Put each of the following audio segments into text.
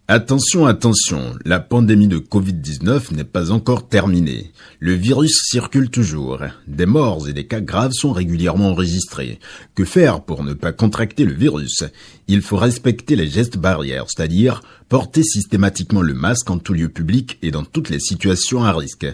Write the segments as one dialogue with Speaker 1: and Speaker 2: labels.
Speaker 1: Attention, attention, la pandémie de Covid-19 n'est pas encore terminée. Le virus circule toujours. Des morts et des cas graves sont régulièrement enregistrés. Que faire pour ne pas contracter le virus? Il faut respecter les gestes barrières, c'est-à-dire porter systématiquement le masque en tout lieu public et dans toutes les situations à risque.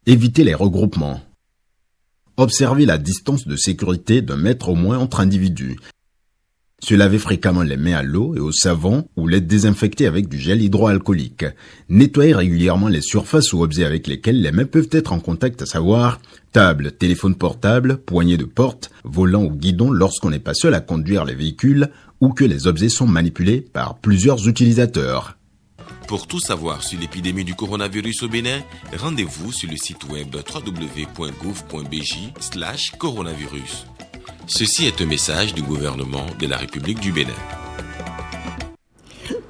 Speaker 1: Éviter les regroupements. Observer la distance de sécurité d'1 mètre au moins entre individus. Se laver fréquemment les mains à l'eau et au savon ou les désinfecter avec du gel hydroalcoolique. Nettoyer régulièrement les surfaces ou objets avec lesquels les mains peuvent être en contact, à savoir table, téléphone portable, poignée de porte, volant ou guidon lorsqu'on n'est pas seul à conduire les véhicules ou que les objets sont manipulés par plusieurs utilisateurs.
Speaker 2: Pour tout savoir sur l'épidémie du coronavirus au Bénin, rendez-vous sur le site web www.gouv.bj/coronavirus. Ceci est un message du gouvernement de la République du Bénin.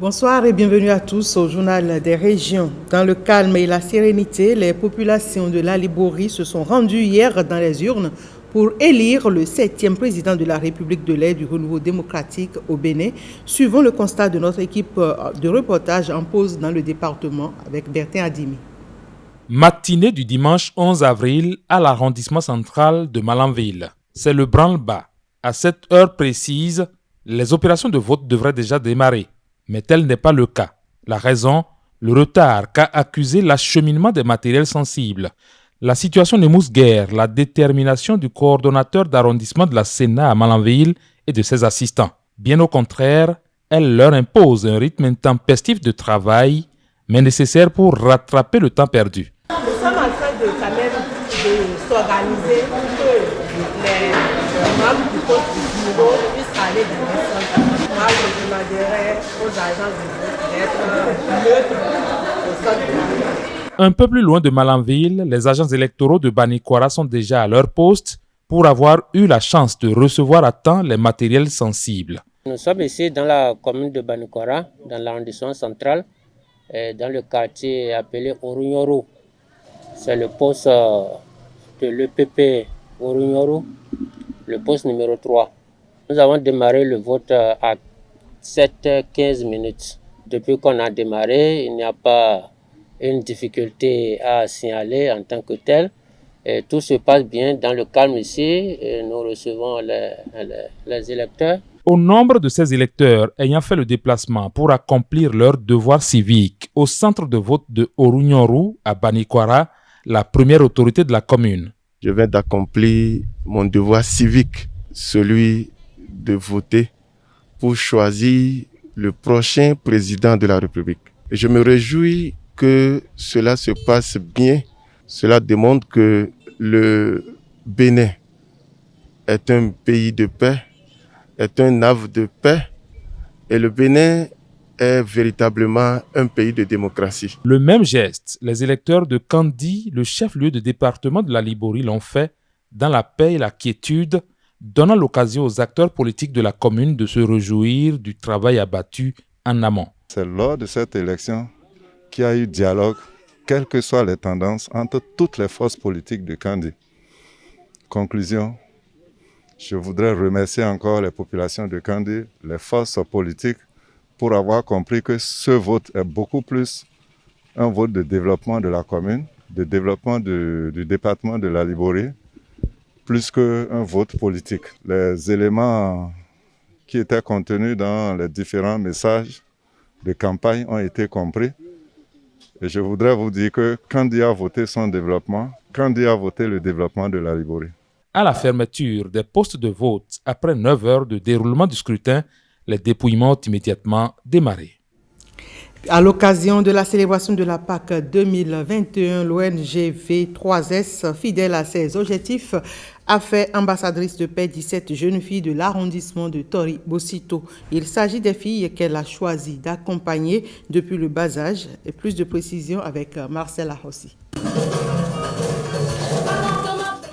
Speaker 3: Bonsoir et bienvenue à tous au Journal des Régions. Dans le calme et la sérénité, les populations de la Liborie se sont rendues hier dans les urnes pour élire le 7e président de la République de l'Air du Renouveau démocratique au Bénin, suivant le constat de notre équipe de reportage en pause dans le département avec Bertin Adimi.
Speaker 4: Matinée du dimanche 11 avril à l'arrondissement central de Malanville. C'est le branle-bas. À cette heure précise, les opérations de vote devraient déjà démarrer. Mais tel n'est pas le cas. La raison, le retard qu'a accusé l'acheminement des matériels sensibles. La situation n'émousse guère la détermination du coordonnateur d'arrondissement de la Sénat à Malanville et de ses assistants. Bien au contraire, elle leur impose un rythme intempestif de travail, mais nécessaire pour rattraper le temps perdu.
Speaker 3: Nous sommes en train de s'organiser pour que les membres du poste du bureau puissent aller dans les centres. Moi, je demanderais aux agents du vote d'être neutres au centre du bureau.
Speaker 4: Un peu plus loin de Malanville, les agents électoraux de Banikwara sont déjà à leur poste pour avoir eu la chance de recevoir à temps les matériels sensibles.
Speaker 5: Nous sommes ici dans la commune de Banikwara, dans l'arrondissement central, dans le quartier appelé Orunyoro. C'est le poste de l'EPP Orunyoro, le poste numéro 3. Nous avons démarré le vote à 7h15 minutes. Depuis qu'on a démarré, il n'y a pas une difficulté à signaler en tant que telle. Et tout se passe bien dans le calme ici. Et nous recevons les électeurs.
Speaker 4: Au nombre de ces électeurs ayant fait le déplacement pour accomplir leur devoir civique au centre de vote de Orunyoro à Banikwara, la première autorité de la commune.
Speaker 6: Je viens d'accomplir mon devoir civique, celui de voter pour choisir le prochain président de la République. Et je me réjouis que cela se passe bien. Cela démontre que le Bénin est un pays de paix, est un havre de paix, et le Bénin est véritablement un pays de démocratie.
Speaker 4: Le même geste, les électeurs de Kandi, le chef-lieu de département de la Liborie, l'ont fait dans la paix et la quiétude, donnant l'occasion aux acteurs politiques de la commune de se réjouir du travail abattu en amont.
Speaker 7: C'est lors de cette élection qu'il y a eu dialogue, quelles que soient les tendances, entre toutes les forces politiques de Kandi. Conclusion, je voudrais remercier encore les populations de Kandi, les forces politiques, pour avoir compris que ce vote est beaucoup plus un vote de développement de la commune, de développement du département de la Liborie, plus qu'un vote politique. Les éléments qui étaient contenus dans les différents messages de campagne ont été compris. Et je voudrais vous dire que Kandi a voté son développement, Kandi a voté le développement de la Liborie.
Speaker 4: À la fermeture des postes de vote, après 9 heures de déroulement du scrutin, les dépouillements ont immédiatement démarré.
Speaker 3: À l'occasion de la célébration de la Pâques 2021, l'ONG V3S, fidèle à ses objectifs, a fait ambassadrice de paix 17 jeunes filles de l'arrondissement de Tori-Bosito. Il s'agit des filles qu'elle a choisi d'accompagner depuis le bas âge. Et plus de précisions avec Marcella Rossi.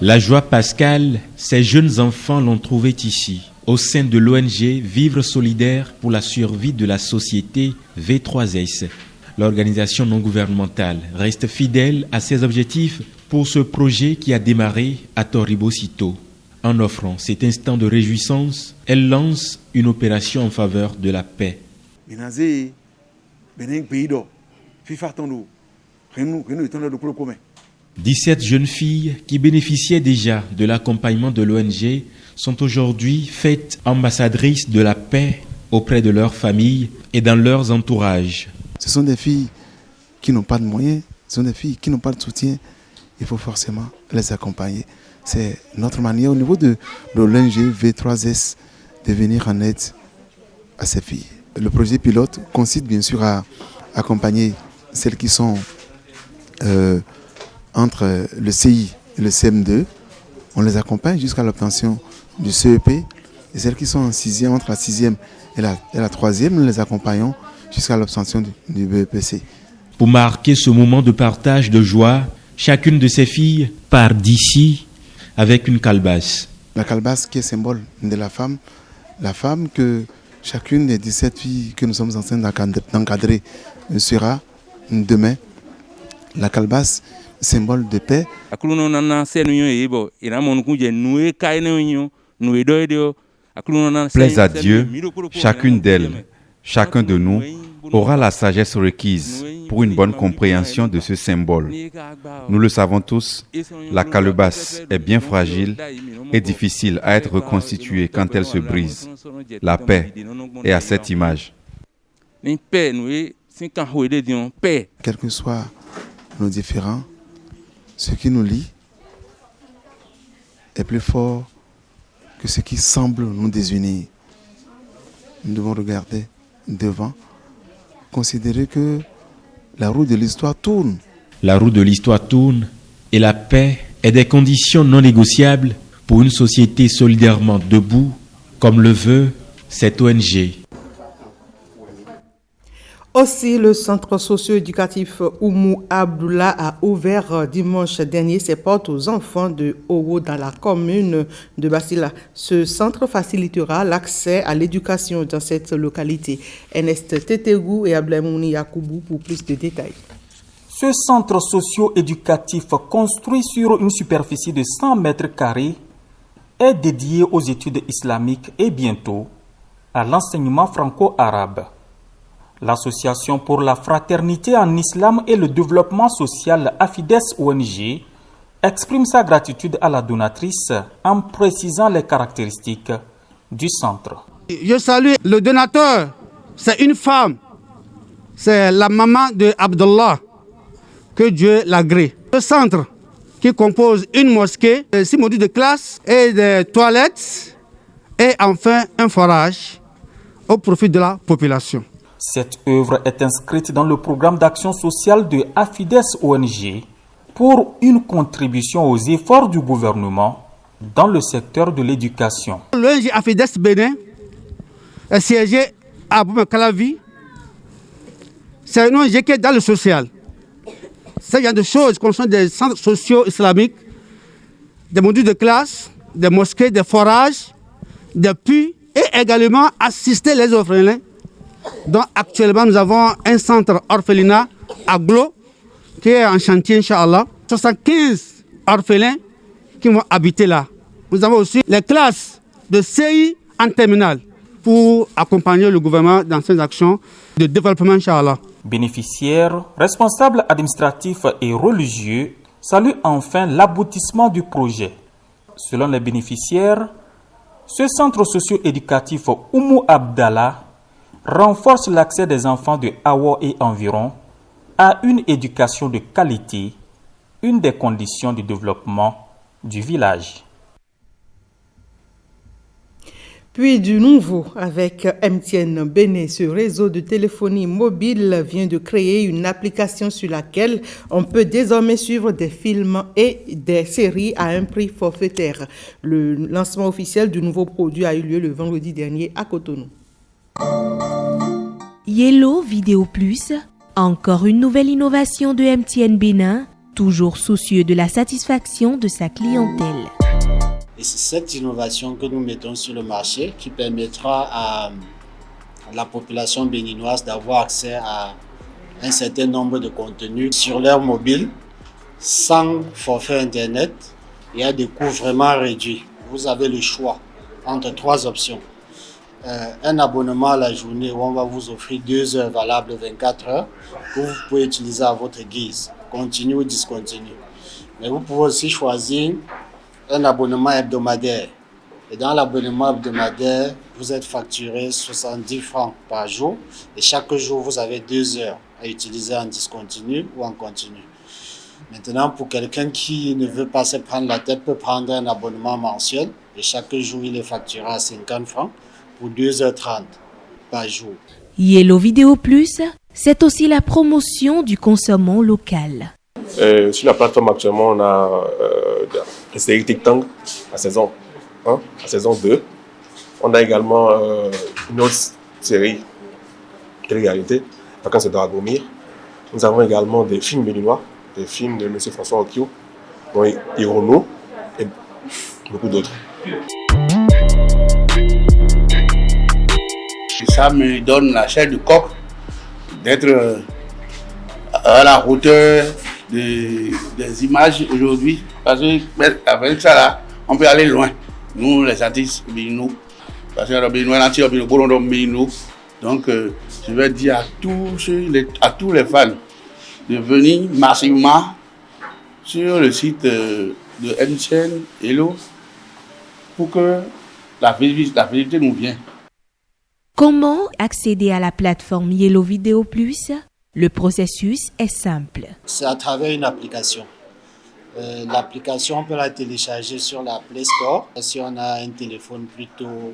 Speaker 8: La joie pascale, ces jeunes enfants l'ont trouvée ici, au sein de l'ONG Vivre solidaire pour la survie de la société V3S. L'organisation non gouvernementale reste fidèle à ses objectifs pour ce projet qui a démarré à Tori-Bosito. En offrant cet instant de réjouissance, elle lance une opération en faveur de la paix. 17 jeunes filles qui bénéficiaient déjà de l'accompagnement de l'ONG sont aujourd'hui faites ambassadrices de la paix auprès de leurs familles et dans leurs entourages.
Speaker 9: Ce sont des filles qui n'ont pas de moyens, ce sont des filles qui n'ont pas de soutien. Il faut forcément les accompagner. C'est notre manière au niveau de l'ONG V3S de venir en aide à ces filles. Le projet pilote consiste bien sûr à accompagner celles qui sont entre le CI et le CM2. On les accompagne jusqu'à l'obtention du CEP. Et celles qui sont en 6e, entre la 6e et la 3e, nous les accompagnons jusqu'à l'obtention du BEPC.
Speaker 8: Pour marquer ce moment de partage de joie, chacune de ces filles part d'ici avec une calebasse.
Speaker 9: La calebasse qui est symbole de la femme que chacune des 17 filles que nous sommes en train d'encadrer sera demain. La calebasse, symbole de paix.
Speaker 10: Plaise à Dieu, chacune d'elles, chacun de nous aura la sagesse requise pour une bonne compréhension de ce symbole. Nous le savons tous, la calebasse est bien fragile et difficile à être reconstituée quand elle se brise. La paix est à cette image.
Speaker 9: Quels que soient nos différends, ce qui nous lie est plus fort que ce qui semble nous désunir. Nous devons regarder devant, considérer que la roue de l'histoire tourne.
Speaker 8: La roue de l'histoire tourne et la paix est des conditions non négociables pour une société solidairement debout, comme le veut cette ONG.
Speaker 3: Aussi, le centre socio-éducatif Oumou Abdullah a ouvert dimanche dernier ses portes aux enfants de Owo dans la commune de Basila. Ce centre facilitera l'accès à l'éducation dans cette localité. Ernest Tetegou et Ablamouni Yakoubou pour plus de détails.
Speaker 11: Ce centre socio-éducatif construit sur une superficie de 100 mètres carrés est dédié aux études islamiques et bientôt à l'enseignement franco-arabe. L'Association pour la fraternité en islam et le développement social AFIDES ONG exprime sa gratitude à la donatrice en précisant les caractéristiques du centre.
Speaker 12: Je salue le donateur, c'est une femme, c'est la maman de Abdullah, que Dieu l'agrée. Le centre qui compose une mosquée, 6 modules de classe et des toilettes et enfin un forage au profit de la population.
Speaker 11: Cette œuvre est inscrite dans le programme d'action sociale de AFIDES ONG pour une contribution aux efforts du gouvernement dans le secteur de l'éducation.
Speaker 12: L'ONG AFIDES Bénin est siégée à Boumé-Calavi. C'est une ONG qui est dans le social. Il y a des choses comme sont des centres sociaux islamiques, des modules de classe, des mosquées, des forages, des puits et également assister les orphelins. Donc actuellement, nous avons un centre orphelinat à Glo qui est en chantier, Inch'Allah. 75 orphelins qui vont habiter là. Nous avons aussi les classes de CI en terminale pour accompagner le gouvernement dans ses actions de développement, Inch'Allah.
Speaker 11: Bénéficiaires, responsables administratifs et religieux saluent enfin l'aboutissement du projet. Selon les bénéficiaires, ce centre socio-éducatif Oumou Abdallah renforce l'accès des enfants de Awo et environ à une éducation de qualité, une des conditions du développement du village.
Speaker 3: Puis du nouveau avec MTN Bénin, ce réseau de téléphonie mobile vient de créer une application sur laquelle on peut désormais suivre des films et des séries à un prix forfaitaire. Le lancement officiel du nouveau produit a eu lieu le vendredi dernier à Cotonou.
Speaker 13: Yellow Vidéo Plus, encore une nouvelle innovation de MTN Bénin, toujours soucieux de la satisfaction de sa clientèle.
Speaker 14: Et c'est cette innovation que nous mettons sur le marché qui permettra à la population béninoise d'avoir accès à un certain nombre de contenus sur leur mobile sans forfait internet et à des coûts vraiment réduits. Vous avez le choix entre 3 options. un abonnement à la journée où on va vous offrir 2 heures valables 24 heures que vous pouvez utiliser à votre guise, continu ou discontinu. Mais vous pouvez aussi choisir un abonnement hebdomadaire. Et dans l'abonnement hebdomadaire, vous êtes facturé 70 francs par jour et chaque jour, vous avez 2 heures à utiliser en discontinu ou en continu. Maintenant, pour quelqu'un qui ne veut pas se prendre la tête, peut prendre un abonnement mensuel et chaque jour, il est facturé à 50 francs pour 2h30 par jour.
Speaker 13: Yellow Vidéo Plus, c'est aussi la promotion du consommant local.
Speaker 15: Sur la plateforme actuellement, on a la série TikTok à saison 1, à saison 2. On a également une autre série, télé-réalité, Vacances de Dragomir. Nous avons également des films béninois, des films de M. François Okio, dont Hirono et beaucoup d'autres.
Speaker 16: Ça me donne la chair du coq d'être à la hauteur des images aujourd'hui. Parce qu'avec ça, là, on peut aller loin. Nous, les artistes béninois, parce que donc, je vais dire à tous les fans de venir massivement sur le site de MTN Hello pour que la visibilité nous vienne.
Speaker 13: Comment accéder à la plateforme Yellow Vidéo Plus? Le processus est simple.
Speaker 14: C'est à travers une application. L'application, on peut la télécharger sur la Play Store. Si on a un téléphone plutôt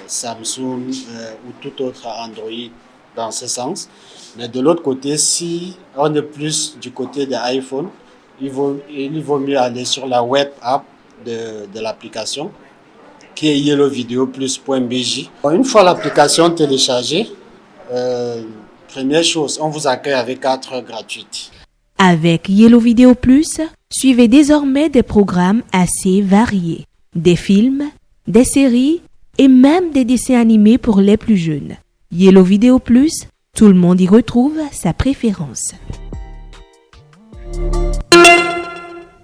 Speaker 14: Samsung ou tout autre Android dans ce sens. Mais de l'autre côté, si on est plus du côté de iPhone, il vaut mieux aller sur la web app de l'application, qui est yellowvideoplus.bj. Une fois l'application téléchargée, première chose, on vous accueille avec 4 heures gratuites.
Speaker 13: Avec Yellow Vidéo Plus, suivez désormais des programmes assez variés. Des films, des séries et même des dessins animés pour les plus jeunes. Yellow Vidéo Plus, tout le monde y retrouve sa préférence.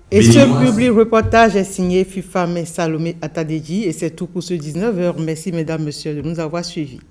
Speaker 3: Et ce public reportage est signé Fifame Salomé Atadeji et c'est tout pour ce 19h. Merci mesdames, messieurs de nous avoir suivis.